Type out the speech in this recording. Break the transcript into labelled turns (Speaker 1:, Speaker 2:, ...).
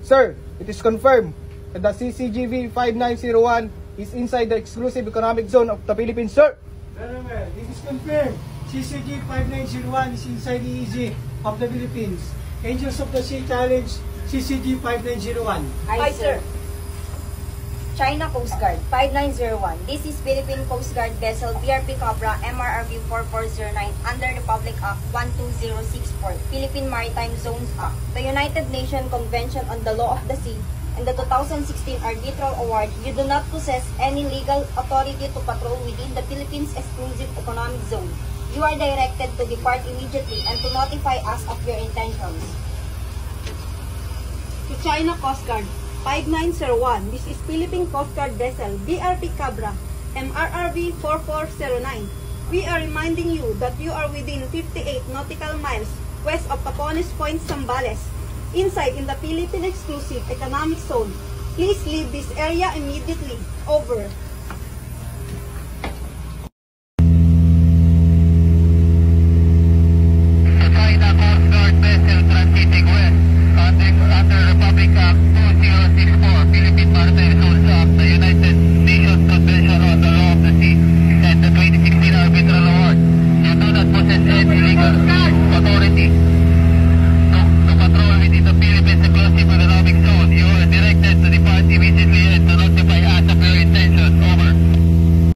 Speaker 1: Sir, it is confirmed that the CCGV 5901 is inside the exclusive economic zone of the Philippines, sir.
Speaker 2: Very well. This is confirmed. CCG 5901 is inside the EEZ of the Philippines. Angels of the Sea challenge CCG 5901.
Speaker 3: Hi, sir. China Coast Guard 5901. This is Philippine Coast Guard vessel BRP Cobra MRRV 4409 under Republic Act 12064, Philippine Maritime Zones Act, the United Nations Convention on the Law of the Sea, and the 2016 Arbitral Award. You do not possess any legal authority to patrol within the Philippines Exclusive Economic Zone. You are directed to depart immediately and to notify us of your intentions.
Speaker 4: To China Coast Guard 5901. This is Philippine Coast Guard vessel BRP Cabra MRRV 4409. We are reminding you that you are within 58 nautical miles west of Capones Point, Zambales, inside in the Philippine Exclusive Economic Zone. Please leave this area immediately. Over.
Speaker 5: China Coast Guard vessel transiting west under Republic Act 2064, Philippine Maritime Zones Act, the United Nations Convention on the Law of the Sea, and the 2016 Arbitral Award. You do not possess any legal